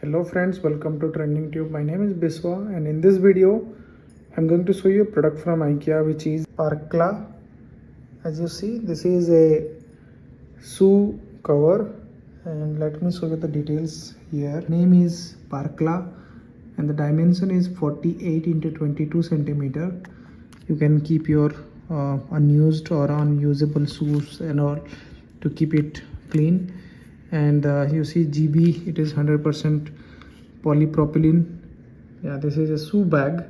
Hello friends, welcome to Trending Tube. My name is Biswa and in this video I'm going to show you a product from IKEA which is PÄRKLA. As you see, this is a shoe cover and let me show you the details here. Name is PÄRKLA and the dimension is 48 into 22 centimeter. You can keep your unused or unusable shoes and all to keep it clean. And you see GB, it is 100% polypropylene. Yeah, this is a shoe bag.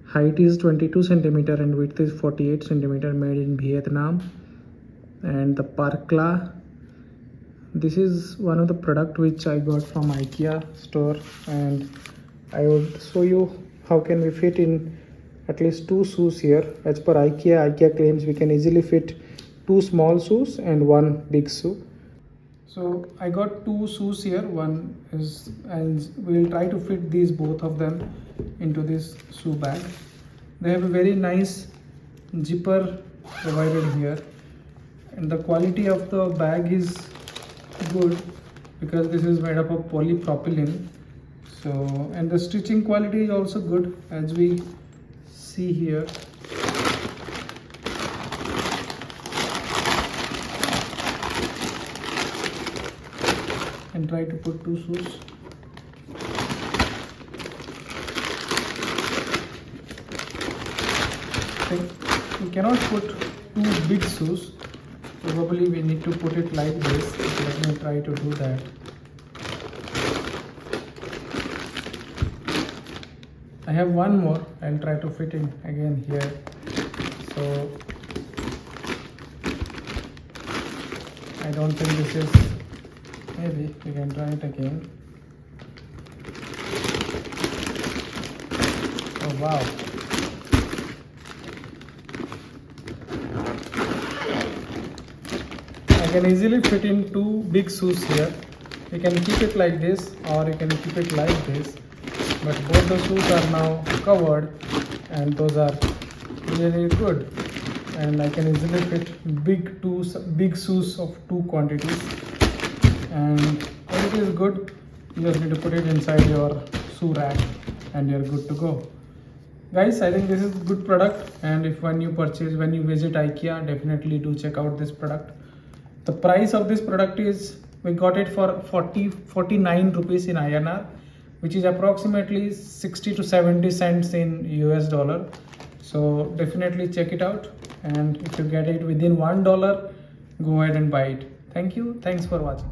Height is 22 centimeter and width is 48 centimeter, made in Vietnam. And the PÄRKLA, this is one of the product which I got from IKEA store, and I will show you how can we fit in at least two shoes here. As per IKEA claims we can easily fit two small shoes and one big shoe. So I got two shoes here, one is, and we will try to fit these both of them into this shoe bag. They have a very nice zipper provided here, and the quality of the bag is good because this is made up of polypropylene. So, and the stitching quality is also good, as we see here. And try to put two shoes. We cannot put two big shoes. Probably we need to put it like this. Let me try to do that. I have one more. I'll try to fit in again here. So I don't think this is. Maybe we can try it again. Oh wow. I can easily fit in two big shoes here. You can keep it like this or you can keep it like this. But both the shoes are now covered and those are really good. And I can easily fit big shoes of two quantities. And quality is good. You just need to put it inside your shoe rack and you're good to go. Guys, I think this is a good product, and if when you visit IKEA, definitely do check out this product. The price of this product is, we got it for 49 rupees in INR, which is approximately 60 to 70 cents in US dollar. So definitely check it out, and if you get it within $1, go ahead and buy it. Thank you. Thanks for watching.